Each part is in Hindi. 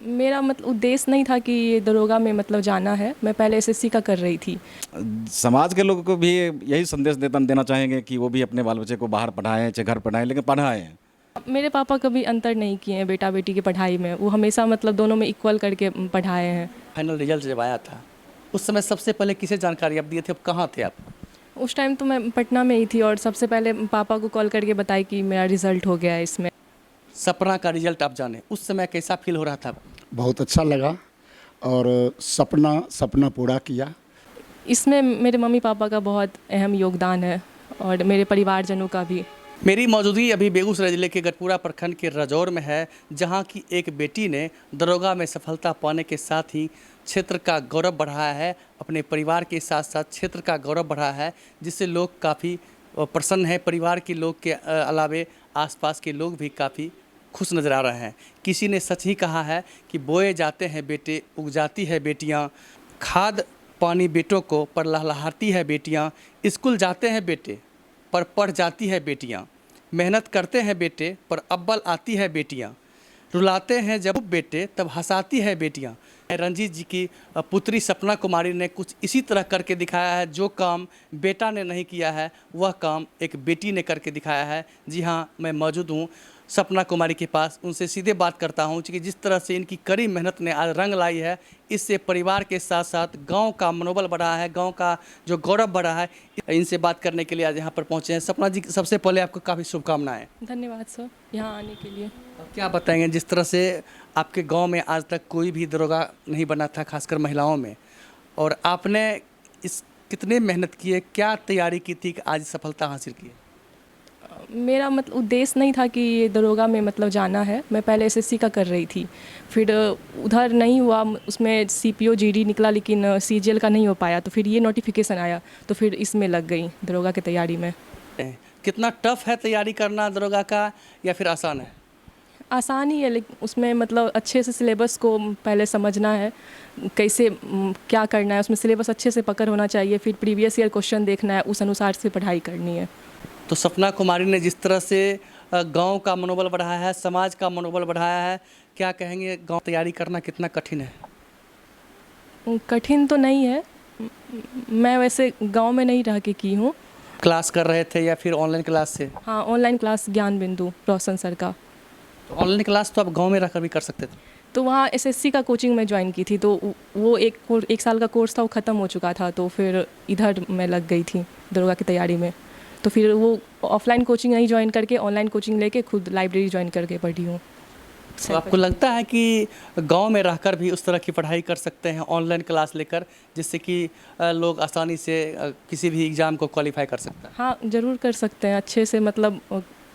मेरा मतलब उद्देश्य नहीं था कि ये दरोगा में मतलब जाना है। मैं पहले एसएससी का कर रही थी। समाज के लोगों को भी यही संदेश देना चाहेंगे कि वो भी अपने बाल बच्चे को बाहर पढ़ाएं चाहे घर पढ़ाएं, लेकिन पढ़ाएं। मेरे पापा कभी अंतर नहीं किए हैं बेटा बेटी की पढ़ाई में। वो हमेशा मतलब दोनों में इक्वल करके पढ़ाए हैं। फाइनल रिजल्ट जब आया था उस समय सबसे पहले किसे जानकारी आप दिए थे, अब कहाँ थे आप? उस टाइम तो मैं पटना में ही थी और सबसे पहले पापा को कॉल करके बताई कि मेरा रिज़ल्ट हो गया है इसमें। सपना का रिजल्ट आप जाने, उस समय कैसा फील हो रहा था? बहुत अच्छा लगा और सपना सपना पूरा किया। इसमें मेरे मम्मी पापा का बहुत अहम योगदान है और मेरे परिवारजनों का भी। मेरी मौजूदगी अभी बेगूसराय जिले के गढ़पुरा प्रखंड के रजौर में है, जहां की एक बेटी ने दरोगा में सफलता पाने के साथ ही क्षेत्र का गौरव बढ़ाया है, अपने परिवार के साथ साथ क्षेत्र का गौरव बढ़ाया है, जिससे लोग काफ़ी प्रसन्न हैं। परिवार के लोग के अलावे आसपास के लोग भी काफ़ी खुश नज़र आ रहे हैं। किसी ने सच ही कहा है कि बोए जाते हैं बेटे, उग जाती है बेटियाँ, खाद पानी बेटों को पर लहलहाती है बेटियाँ, स्कूल जाते हैं बेटे पर पढ़ जाती है बेटियाँ, मेहनत करते हैं बेटे पर अव्वल आती है बेटियाँ, रुलाते हैं जब बेटे तब हंसाती है बेटियाँ। रंजीत जी की पुत्री सपना कुमारी ने कुछ इसी तरह करके दिखाया है। जो काम बेटा ने नहीं किया है वह काम एक बेटी ने करके दिखाया है। जी हाँ, मैं मौजूद हूँ सपना कुमारी के पास, उनसे सीधे बात करता हूँ कि जिस तरह से इनकी कड़ी मेहनत ने आज रंग लाई है, इससे परिवार के साथ साथ गांव का मनोबल बढ़ा है, गांव का जो गौरव बढ़ा है। इनसे बात करने के लिए आज यहाँ पर पहुँचे हैं। सपना जी, सबसे पहले आपको काफ़ी शुभकामनाएं। धन्यवाद सर यहाँ आने के लिए। क्या बताएंगे, जिस तरह से आपके गांव में आज तक कोई भी दरोगा नहीं बना था, खासकर महिलाओं में, और आपने इस कितने मेहनत की है, क्या तैयारी की थी कि आज सफलता हासिल की है? मेरा मतलब उद्देश्य नहीं था कि ये दरोगा में मतलब जाना है। मैं पहले एसएससी का कर रही थी, फिर उधर नहीं हुआ, उसमें सीपीओ जीडी निकला लेकिन सीजीएल का नहीं हो पाया, तो फिर ये नोटिफिकेशन आया तो फिर इसमें लग गई दरोगा की तैयारी में। कितना टफ है तैयारी करना दरोगा का, या फिर आसान है? आसान ही है, लेकिन उसमें मतलब अच्छे से सिलेबस को पहले समझना है, कैसे क्या करना है। उसमें सिलेबस अच्छे से पकड़ होना चाहिए, फिर प्रीवियस ईयर क्वेश्चन देखना है, उस अनुसार से पढ़ाई करनी है। तो सपना कुमारी ने जिस तरह से गांव का मनोबल बढ़ाया है, समाज का मनोबल बढ़ाया है, क्या कहेंगे गांव तैयारी करना कितना कठिन है? कठिन तो नहीं है। मैं वैसे गांव में नहीं रह के की हूँ। क्लास कर रहे थे या फिर ऑनलाइन क्लास से? हाँ, ऑनलाइन क्लास ज्ञान बिंदु रोशन सर का। तो ऑनलाइन क्लास तो आप गांव में रहकर भी कर सकते थे। तो वहाँ एसएससी का कोचिंग में ज्वाइन की थी, तो वो एक साल का कोर्स था, वो ख़त्म हो चुका था, तो फिर इधर मैं लग गई थी दरोगा की तैयारी में। तो फिर वो ऑफलाइन कोचिंग नहीं ज्वाइन करके ऑनलाइन कोचिंग लेके खुद लाइब्रेरी ज्वाइन करके पढ़ी हूँ। तो आपको लगता है कि गांव में रहकर भी उस तरह की पढ़ाई कर सकते हैं ऑनलाइन क्लास लेकर, जिससे कि लोग आसानी से किसी भी एग्ज़ाम को क्वालिफाई कर सकते हैं? हाँ, ज़रूर कर सकते हैं अच्छे से। मतलब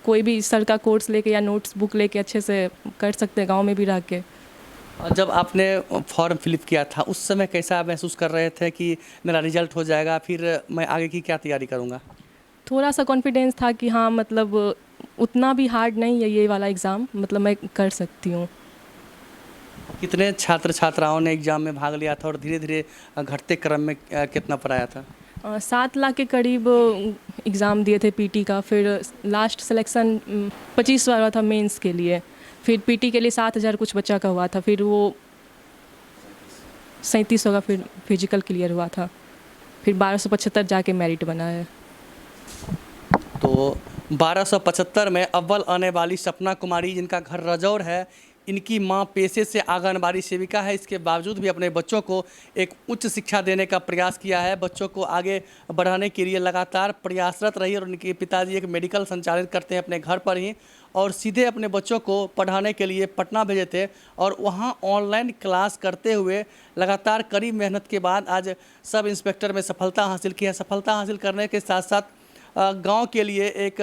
कोई भी सर का कोर्स लेके या नोट्स बुक लेके अच्छे से कर सकते हैं गांव में भी रह के। और जब आपने फॉर्म फिलअप किया था उस समय कैसा महसूस कर रहे थे कि मेरा रिजल्ट हो जाएगा, फिर मैं आगे की क्या तैयारी करूँगा? थोड़ा सा कॉन्फिडेंस था कि हाँ, मतलब उतना भी हार्ड नहीं है ये वाला एग्ज़ाम, मतलब मैं कर सकती हूँ। कितने छात्र छात्राओं ने एग्ज़ाम में भाग लिया था और धीरे धीरे घटते क्रम में कितना पर आया था? 7 लाख के करीब एग्ज़ाम दिए थे पीटी का। फिर लास्ट सिलेक्शन 25 हुआ था मेंस के लिए, फिर पीटी के लिए 7,000 कुछ बच्चा का हुआ था, फिर वो 3700 का फिर फिजिकल क्लियर हुआ था, फिर 1275 जाके मेरिट बना है। तो 1275 में अव्वल आने वाली सपना कुमारी, जिनका घर रजौर है, इनकी मां पेशे से आंगनबाड़ी सेविका है, इसके बावजूद भी अपने बच्चों को एक उच्च शिक्षा देने का प्रयास किया है, बच्चों को आगे बढ़ाने के लिए लगातार प्रयासरत रही। और उनके पिताजी एक मेडिकल संचालित करते हैं अपने घर पर ही, और सीधे अपने बच्चों को पढ़ाने के लिए पटना भेजे थे, और वहाँ ऑनलाइन क्लास करते हुए लगातार कड़ी मेहनत के बाद आज सब इंस्पेक्टर में सफलता हासिल की है। सफलता हासिल करने के साथ साथ गांव के लिए एक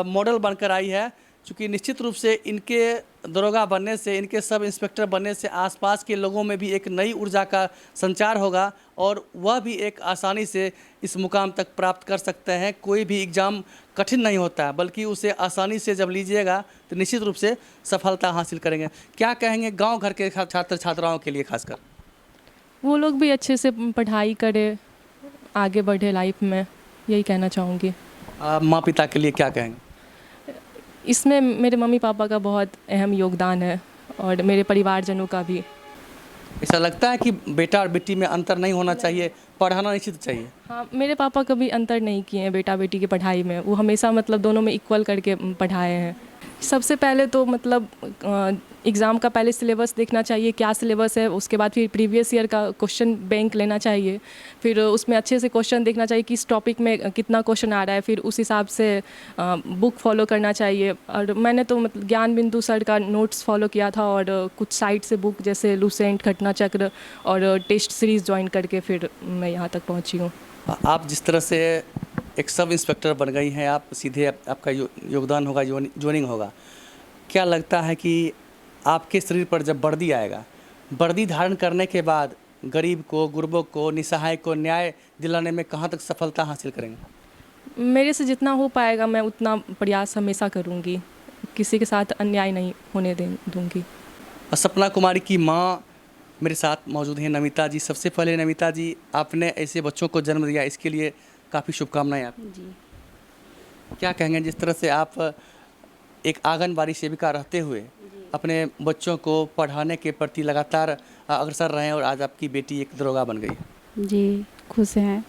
मॉडल बनकर आई है, चूँकि निश्चित रूप से इनके दरोगा बनने से, इनके सब इंस्पेक्टर बनने से आसपास के लोगों में भी एक नई ऊर्जा का संचार होगा, और वह भी एक आसानी से इस मुकाम तक प्राप्त कर सकते हैं। कोई भी एग्ज़ाम कठिन नहीं होता है, बल्कि उसे आसानी से जब लीजिएगा तो निश्चित रूप से सफलता हासिल करेंगे। क्या कहेंगे गाँव घर के छात्र छात्राओं के लिए खासकर? वो लोग भी अच्छे से पढ़ाई करे, आगे बढ़े लाइफ में, यही कहना चाहूँगी। माँ पिता के लिए क्या कहेंगे? इसमें मेरे मम्मी पापा का बहुत अहम योगदान है और मेरे परिवारजनों का भी। ऐसा लगता है कि बेटा और बेटी में अंतर नहीं होना चाहिए, पढ़ाना निश्चित चाहिए। हाँ, मेरे पापा कभी अंतर नहीं किए हैं बेटा बेटी की पढ़ाई में। वो हमेशा मतलब दोनों में इक्वल करके पढ़ाए हैं। सबसे पहले तो मतलब एग्ज़ाम का पहले सिलेबस देखना चाहिए, क्या सिलेबस है। उसके बाद फिर प्रीवियस ईयर का क्वेश्चन बैंक लेना चाहिए। फिर उसमें अच्छे से क्वेश्चन देखना चाहिए किस टॉपिक में कितना क्वेश्चन आ रहा है। फिर उस हिसाब से बुक फॉलो करना चाहिए। और मैंने तो मतलब ज्ञान बिंदु सर का नोट्स फॉलो किया था और कुछ साइट से बुक जैसे लूसेंट, घटना चक्र और टेस्ट सीरीज़ ज्वाइन करके फिर मैं यहाँ तक पहुँची हूँ। आप जिस तरह से एक सब इंस्पेक्टर बन गई हैं, आप सीधे आपका योगदान होगा, जोइनिंग होगा। क्या लगता है कि आपके शरीर पर जब वर्दी आएगा, वर्दी धारण करने के बाद गरीब को, गुरबों को, निसहाय को न्याय दिलाने में कहाँ तक सफलता हासिल करेंगे? मेरे से जितना हो पाएगा मैं उतना प्रयास हमेशा करूँगी। किसी के साथ अन्याय नहीं होने दूँगी। और सपना कुमारी की माँ मेरे साथ मौजूद हैं, नमिता जी। सबसे पहले नमिता जी, आपने ऐसे बच्चों को जन्म दिया, इसके लिए काफ़ी शुभकामनाएं आपको। जी। क्या कहेंगे जिस तरह से आप एक आंगनबाड़ी सेविका रहते हुए अपने बच्चों को पढ़ाने के प्रति लगातार अग्रसर रहे हैं और आज आपकी बेटी एक दरोगा बन गई? जी, खुश हैं।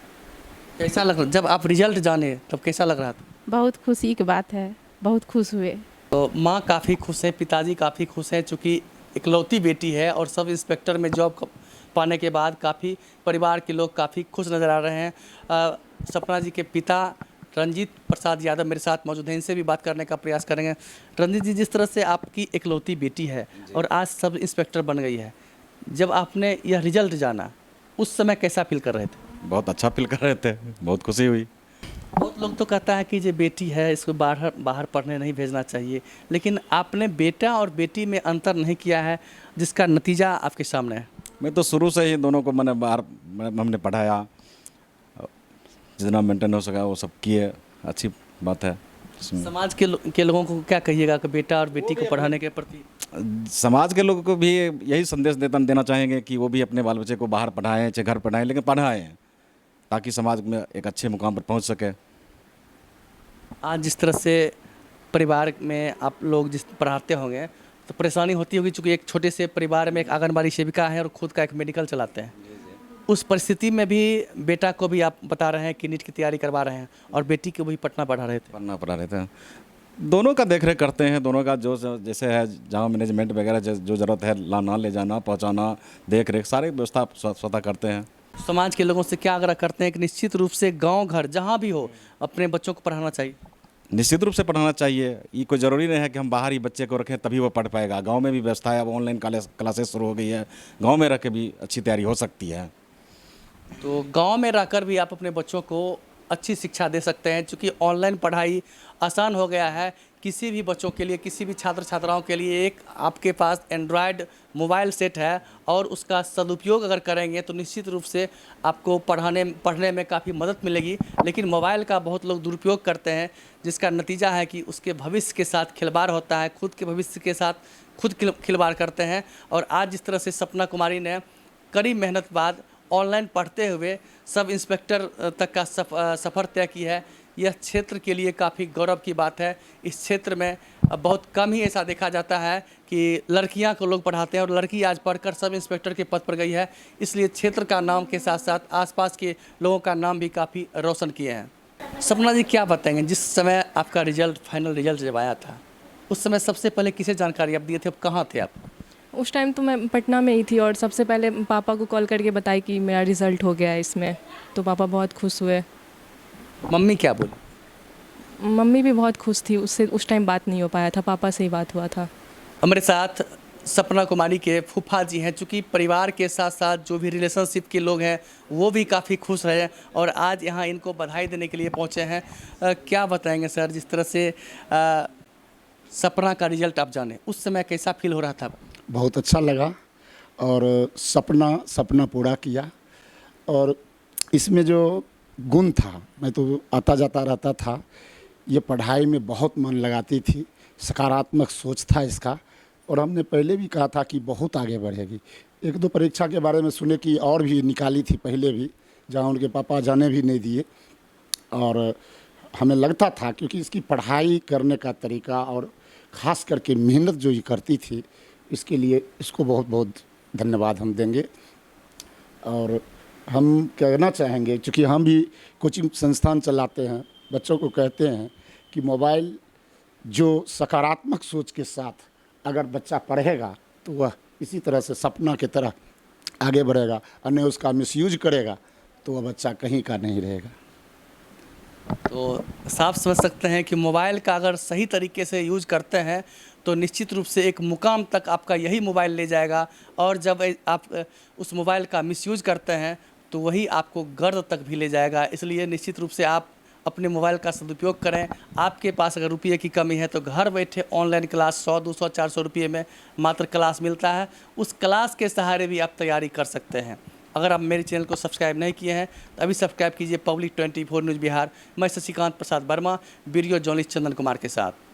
कैसा लग रहा, जब आप रिजल्ट जाने तब कैसा लग रहा था? बहुत खुशी की बात है, बहुत खुश हुए। तो माँ काफ़ी खुश है, पिताजी काफ़ी खुश हैं, चूँकि इकलौती बेटी है और सब इंस्पेक्टर में जॉब पाने के बाद काफ़ी परिवार के लोग काफ़ी खुश नज़र आ रहे हैं। सपना जी के पिता रंजीत प्रसाद यादव मेरे साथ मौजूद हैं, इनसे भी बात करने का प्रयास करेंगे। रंजीत जी, जिस तरह से आपकी इकलौती बेटी है और आज सब इंस्पेक्टर बन गई है, जब आपने यह रिजल्ट जाना उस समय कैसा फील कर रहे थे? बहुत अच्छा फील कर रहे थे, बहुत खुशी हुई। बहुत लोग तो कहता है कि जो बेटी है इसको बाहर पढ़ने नहीं भेजना चाहिए, लेकिन आपने बेटा और बेटी में अंतर नहीं किया है, जिसका नतीजा आपके सामने है। मैं तो शुरू से ही दोनों को मैंने बाहर हमने पढ़ाया, जितना मेंटेन हो सका वो सब किए। अच्छी बात है इसमें। समाज के लोगों को क्या कहिएगा कि बेटा और बेटी को पढ़ाने के प्रति? समाज के लोगों को भी यही संदेश देना चाहेंगे कि वो भी अपने बाल बच्चे को बाहर पढ़ाएं, चाहे घर पढ़ाएं, लेकिन पढ़ाएं ताकि समाज में एक अच्छे मुकाम पर पहुंच सके। आज जिस तरह से परिवार में आप लोग जिस पढ़ाते होंगे तो परेशानी होती होगी, चूँकि एक छोटे से परिवार में एक आंगनबाड़ी सेविका है और खुद का एक मेडिकल चलाते हैं। उस परिस्थिति में भी बेटा को भी आप बता रहे हैं कि नीट की तैयारी करवा रहे हैं और बेटी को भी पटना पढ़ा रहे थे। पढ़ना पढ़ा रहे थे। दोनों का देख रेख करते हैं, दोनों का जो जैसे है, जहाँ मैनेजमेंट वगैरह जो ज़रूरत है, लाना ले जाना पहुँचाना, देख रेख सारी व्यवस्था स्वतः करते हैं। समाज के लोगों से क्या आग्रह करते हैं कि निश्चित रूप से गांव घर जहां भी हो अपने बच्चों को पढ़ाना चाहिए? निश्चित रूप से पढ़ाना चाहिए। ये कोई ज़रूरी नहीं है कि हम बाहर ही बच्चे को रखें तभी वो पढ़ पाएगा। गांव में भी व्यवस्था है, अब ऑनलाइन क्लासेस शुरू हो गई है, गांव में रख के भी अच्छी तैयारी हो सकती है। तो गांव में रहकर भी आप अपने बच्चों को अच्छी शिक्षा दे सकते हैं, क्योंकि ऑनलाइन पढ़ाई आसान हो गया है। किसी भी बच्चों के लिए, किसी भी छात्र छात्राओं के लिए एक आपके पास एंड्रॉयड मोबाइल सेट है और उसका सदुपयोग अगर करेंगे तो निश्चित रूप से आपको पढ़ने में काफ़ी मदद मिलेगी। लेकिन मोबाइल का बहुत लोग दुरुपयोग करते हैं, जिसका नतीजा है कि उसके भविष्य के साथ खिलवाड़ होता है, खुद के भविष्य के साथ खुद खिलवाड़ करते हैं। और आज जिस तरह से सपना कुमारी ने कड़ी मेहनत बाद ऑनलाइन पढ़ते हुए सब इंस्पेक्टर तक का सफ़र तय की है, यह क्षेत्र के लिए काफ़ी गौरव की बात है। इस क्षेत्र में बहुत कम ही ऐसा देखा जाता है कि लड़कियां को लोग पढ़ाते हैं और लड़की आज पढ़कर सब इंस्पेक्टर के पद पर गई है, इसलिए क्षेत्र का नाम के साथ साथ आसपास के लोगों का नाम भी काफ़ी रोशन किए हैं। सपना जी, क्या बताएंगे, जिस समय आपका रिजल्ट, फाइनल रिजल्ट जब आया था उस समय सबसे पहले किसे जानकारी आप दिए थे, अब कहाँ थे आप? उस टाइम तो मैं पटना में ही थी और सबसे पहले पापा को कॉल करके बताई कि मेरा रिज़ल्ट हो गया है इसमें, तो पापा बहुत खुश हुए। मम्मी क्या बोली? मम्मी भी बहुत खुश थी। उससे उस टाइम बात नहीं हो पाया था, पापा से ही बात हुआ था। हमारे साथ सपना कुमारी के फूफा जी हैं, चूँकि परिवार के साथ साथ जो भी रिलेशनशिप के लोग हैं वो भी काफ़ी खुश रहे और आज यहाँ इनको बधाई देने के लिए पहुँचे हैं। क्या बताएंगे सर, जिस तरह से सपना का रिजल्ट आप जाने उस समय कैसा फील हो रहा था? बहुत अच्छा लगा और सपना पूरा किया। और इसमें जो गुण था, मैं तो आता जाता रहता था, ये पढ़ाई में बहुत मन लगाती थी, सकारात्मक सोच था इसका और हमने पहले भी कहा था कि बहुत आगे बढ़ेगी। एक दो परीक्षा के बारे में सुने कि और भी निकाली थी पहले भी, जहाँ उनके पापा जाने भी नहीं दिए, और हमें लगता था क्योंकि इसकी पढ़ाई करने का तरीका और ख़ास करके मेहनत जो ये करती थी, इसके लिए इसको बहुत बहुत धन्यवाद हम देंगे। और हम कहना चाहेंगे, चूँकि हम भी कोचिंग संस्थान चलाते हैं, बच्चों को कहते हैं कि मोबाइल जो सकारात्मक सोच के साथ अगर बच्चा पढ़ेगा तो वह इसी तरह से सपना की तरह आगे बढ़ेगा, और नहीं उसका मिसयूज करेगा तो वह बच्चा कहीं का नहीं रहेगा। तो साफ समझ सकते हैं कि मोबाइल का अगर सही तरीके से यूज करते हैं तो निश्चित रूप से एक मुकाम तक आपका यही मोबाइल ले जाएगा, और जब आप उस मोबाइल का मिसयूज करते हैं तो वही आपको गर्द तक भी ले जाएगा। इसलिए निश्चित रूप से आप अपने मोबाइल का सदुपयोग करें। आपके पास अगर रुपये की कमी है तो घर बैठे ऑनलाइन क्लास 100, 200, 400 रुपये में मात्र क्लास मिलता है, उस क्लास के सहारे भी आप तैयारी कर सकते हैं। अगर आप मेरे चैनल को सब्सक्राइब नहीं किए हैं तो अभी सब्सक्राइब कीजिए पब्लिक 24 न्यूज़ बिहार। मैं शशिकांत प्रसाद वर्मा, वीडियो जर्नलिस्ट चंदन कुमार के साथ।